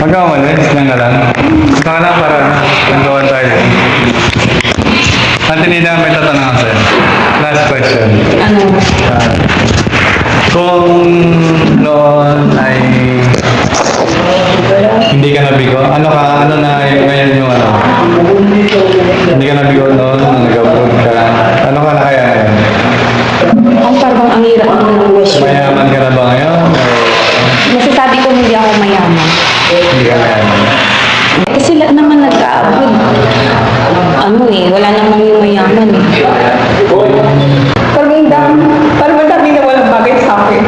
Hanggang umalis lang na lang. Ito ka lang para nagawan tayo. Ate Nida, may tatanong ako sa'yo. Last question. Ano? Kung noon ay hindi ka nabigo, ano na ngayon yung ano? Hindi ka nabigo noon, nag-abroad ka. Ano ka na kaya ngayon? Ang parang ang hirap ng question. Mayaman ka na ba ngayon? Masasabi ko hindi ako mayaman. Hindi ka mayaman. Kasi lahat naman nag-aabot. Ano wala namang yung mayaman Parang madami na walang bagay sa akin.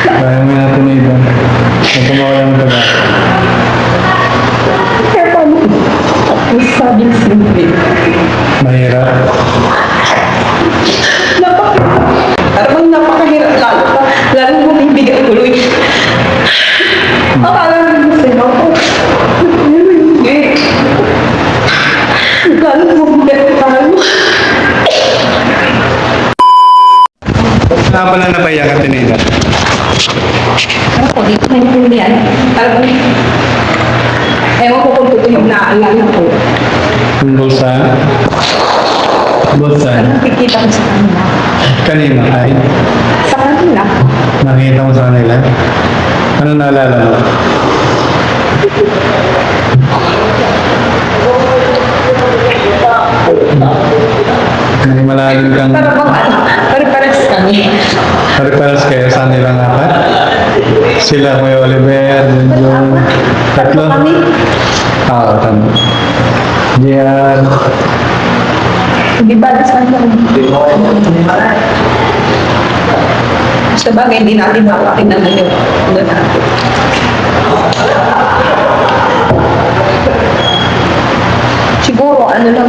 Kaya mo natin na iba. Nagkumawa lang ito ba? Kaya paano? Masasabing simple. Mahirap. Parang napakahirap lalo mo bibigyan tuloy. Akala mo sa'yo ako. Hindi. Lalo mo bibigyan mo. Saan pala napaiyak ka, Tinida? Ano po, dito na yung yan. Parang, ewan ko kung totoo yung naaalala ko. Yung bulsa? Bulsa? Parang kikita ko sa kanila. Kanina ay? Sa kanila. Nakita mo sa kanila? Ano naalala mo? May malalim kang... Parang kami. Pare-pares kayo sa nilang apat? Sila, Kuya Oliver, Junjun, tatlo? Kami. Oo, tama. Gian. Hindi ba nasan kami? Sa bagay, hindi natin makakin naman yung ano natin.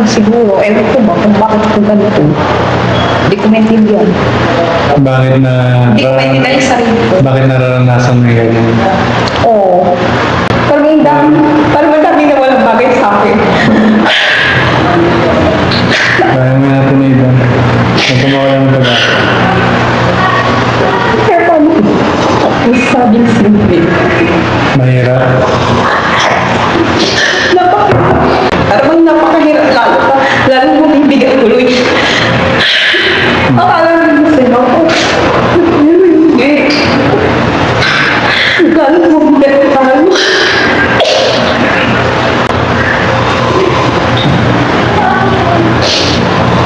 Siguro, ewan ko ba kung bakit ko ganito. Hindi ko maintindihan. Bakit na... Hindi ko maintindihan yung sarili ko. Bakit nararanasan mo yung ganyan? Oo. Parang madami na walang bagay sa akin. Kaya mo natin na iba. Nagkumawa lang ito ba? Kaya paano? Masasabing simple. Mahirap. Parang napakahirap lalo mo bibigyan tuloy. Akala mo sa'yo ako. Hindi. Lalo mo bibigyan mo.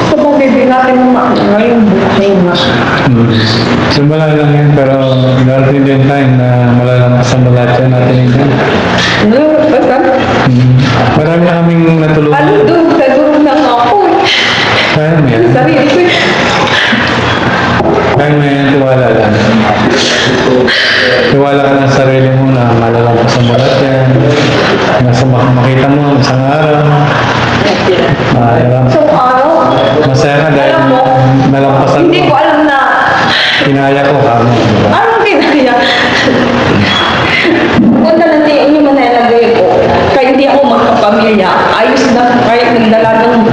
Sa bagay din natin ngayon buhay nga. Simula lang yan, pero darating din time na malalampasan mo lahat yan natin yun. Ano? Basta? Marami na kaming natulungan. Ano doon? Nagurong na nga ako. Kaya mo yan. Sarili ko. Kaya mo yan, tiwala lang. Tiwala ka ng sarili mo na malalampasan mo lahat yan. Nasa makita mo isang araw. So, ano? Masaya ka dahil Alam mo, nalampasan hindi ko mo. alam na Kinaya ko kamo. anong kinaya. Kung talantiin yung manalagay ko, kaya hindi ako magkapamilya, ayos na kahit nagdala ng...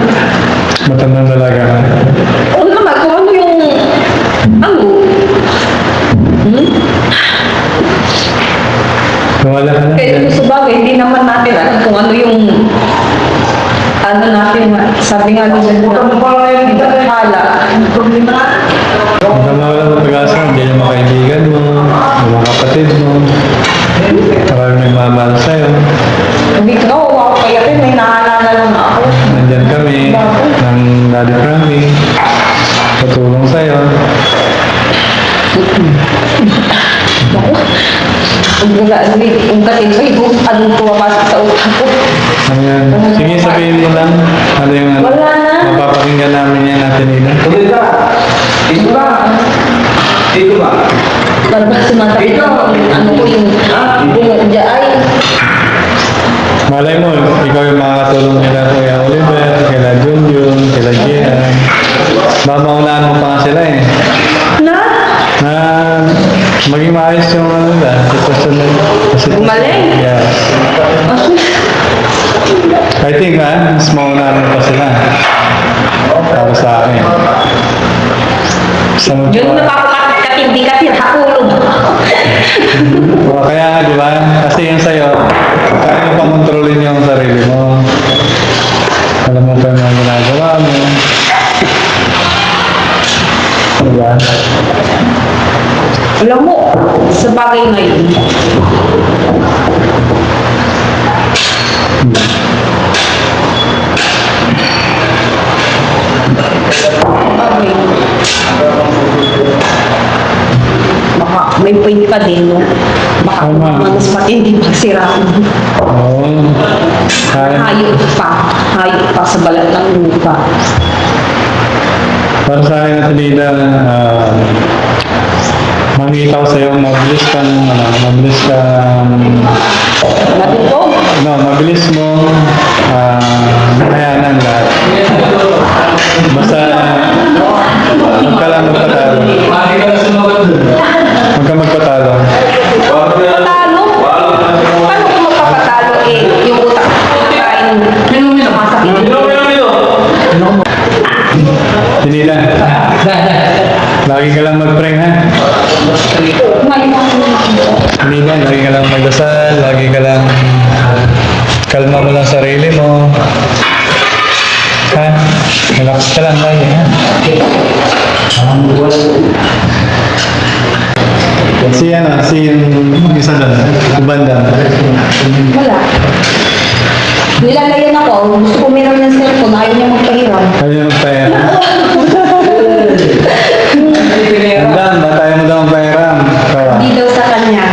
Matandang dalaga ka. O naman, kung ano yung... Ano? Nawala ka na. Kaya ito sa bagay, hindi naman natin alam kung ano yung... Ano natin, sabi nga nila na hala. Hanggang nawala ng pag-asa, hindi yung mga kaibigan mo, yung mga kapatid mo. Marami may mamahal sa'yo. Hindi ko, ako kaya rin, may naalala lang ako. Nandyan kami ng Daddy Frankie. Tutulong sa'yo. Ako, kung kasi ko, anong pumapasok sa utak ko. Ano yan? Sige, sabihin mo lang. Ano yung ano? Wala na. Mapapakinggan namin yan natin nila. Dito ba? Dito ba? Parang sumasakit ano ko yung bumudya ay. Malay mo, ikaw yung makakatulong nila Kuya Oliver, kila Junjun, kila Gian. Baka maunahan mo pa nga sila eh. Na? Na maging maayos yung ano nila, sitwasyon nila. Gumaling? Yes. I think mas maunahan mo pa sila. Para sa akin. Sa Yun napapakatindi kasi hakulog. Kaya nga Alam mo, sa bagay na yun, bagay, baka may point ka din, no? Baka Tama. mas matindi pagsiraan. Oo. Hayop pa sa balat ng lupa. Para sa akin at Lida, makikita ko sa'yo, mabilis kang, Natin po, mabilis mo, makayanan lahat. Basta, huwag ka lang magpatalo. Huwag ka magpatalo. patalo. Paano kung magpapatalo yung utak kakain sumasakit? Lida, lagi ka lang mag-pray, ha? Lida, lagi ka lang magdasal, lagi ka lang kalma mo lang sarili mo. Ha? Relax ka lang lagi, ha? Si yung isa doon, si Banda. Wala. Nilalayan ako, gusto ko meron ng cellphone, ayaw niya magpahiram. Ayaw magpahira. Andam, ba tayo mo daw magpahiram? Kaya, Hindi daw sa kanya.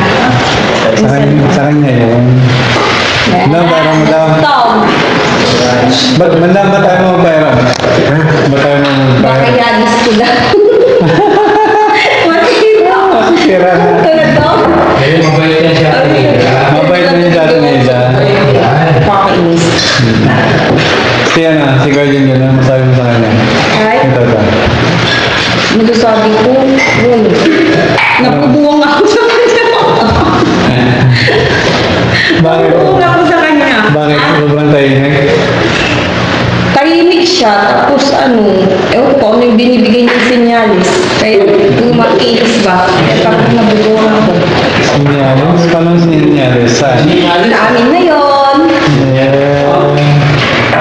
sa kanya yun. Andam, parang mo daw. Tom, Bandam, ba tayo mo magpahiram? Ba tayo mo baka magpahiram? yanis ko na. Makikita. Sira na. Tulad to? Ayun, mabait yan siya. Mabait na yung dati nila. Pakainis. Si Guardian yun, ano masabi mo sa kanya? Ay, Ito. nagsasabi ko, uy, napubuwang ako sa kanya. Bakit? Napubuwang ako sa kanya. Bakit? Sobrang tahimik? Tahimik siya, tapos ewan ko ano yung binibigay niyang sinyalis. Kaya kung makinis ba, parang nabubuwang ako. Sinyalis? Paano sinyalis? Saan? Sa amin na yon.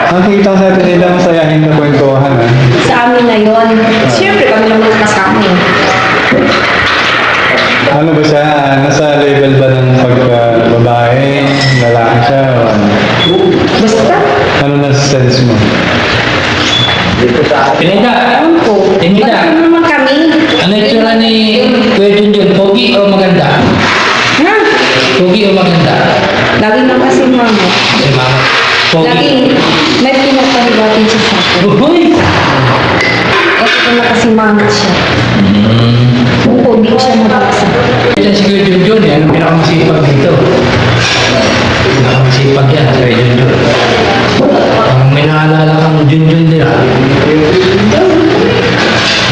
Nakikita ko sa atin nila masayahin na kwentuhan, ha? Sa amin na yon. Siyempre kami naman kasama eh. Ano ba siya? Nasa level ba ng pagka-babae? Lalaki siya? O ano? Basta, Ano na sense mo? Pinita, ewan ko. Tingin na. Bakit naman kami? ano yung tsura ni Kuya Junjun? Pogi o maganda? Ha? Pogi o maganda? Lagi na kasi mama. Si Mama. Pogi. Lagi may pinapanibatin siya sa akin. Uy! Kasi ko na kasi mama siya. Kung hindi ko siya mabasa. Ito si Kuya Junjun, yan ang pinakamasipag dito. Pinakamasipag yan, Kuya Junjun. Ang may naalala kang Junjun nila.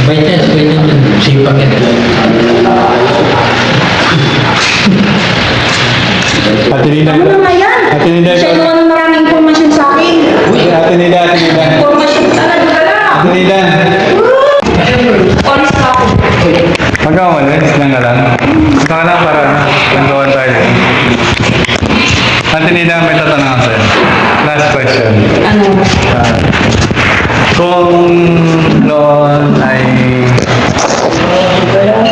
Bait yan, si Kuya Junjun. Sipag yan. Ate Nida. Ano na nga yan? Ate Nida. Siya naman ng maraming informasyon sa akin. Ate Nida. Informasyon talaga pala. Ate Nida. Oris na ako. Magkakawalis lang na lang. Saka lang para nagawan tayo. Ate Nida, may tatanong ako sa'yo. Last question. Ano? Kung noon ay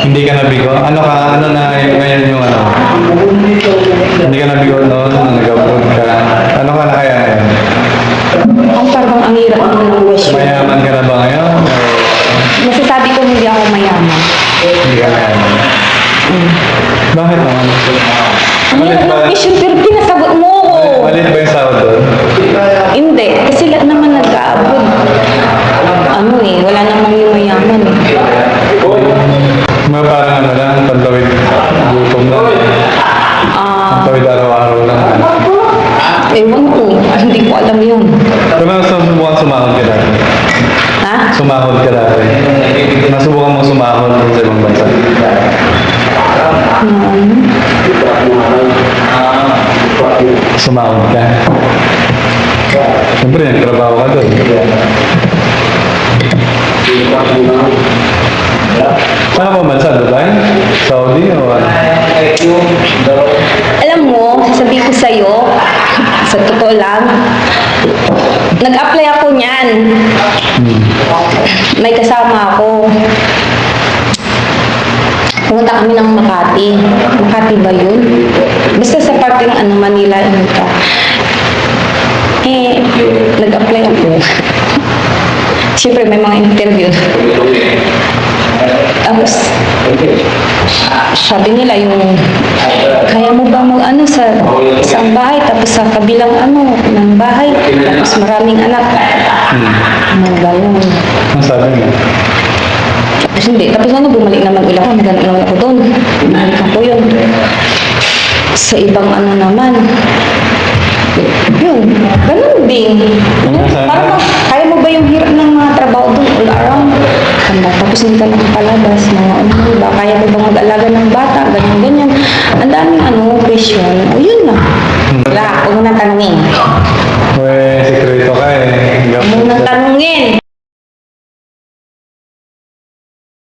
hindi ka nabigo, ano na ngayon yung ano? Hindi ka nabigo noon, nag-abroad ka. Ano ka na kaya ngayon? Ang parang ang hirap naman ng question. Mayaman ka na ba ngayon? O Masasabi ko hindi ako mayaman. hindi ka mayaman? Bakit naman? Ang hirap ng question pero pinasagot mo ko. Malit ba yung sahod doon? Hindi. Kasi lahat naman nag-abroad. Wala namang yung mayaman eh. Mga parang ano lang, pantawid gutom lang. Pantawid araw-araw lang. Ewan ko. Hindi ko alam yun. Pero nasubukan sumahod ka dati. Ha? Sumahod ka dati. Nasubukan mo sumahod sa ibang bansa. Sumahod ka. Siyempre, nagtrabaho ka doon. Saan ka bansa? Dubai? Saudi? O ano? Alam mo, sasabihin ko sa'yo, sa totoo lang, nag-apply ako niyan. May kasama ako. Pumunta kami ng Makati. Makati ba yun? Basta sa parte ng Manila, yun ka. Nag-apply ako. Siyempre, may mga interview. Tapos, sabi nila yung, kaya mo ba mag sa isang bahay, tapos sa kabilang ng bahay, tapos maraming anak. Ganun. Ang sabi mo? Tapos hindi. Tapos bumalik naman ulit ako. Naghanap naman ako doon. Bumalik ako yun. Sa ibang naman. Yun. Ganun din. Parang kaya mo ba yung hirap ng mga trabaho doon all around? Tapos hindi ka nakapalabas. Diba? Kaya mo bang mag-alaga ng bata? Ganyan. Ang daming question. O yun na. Wala. Huwag mo nang tanungin. Uy, sekreto ka eh. Huwag mo nang tanungin.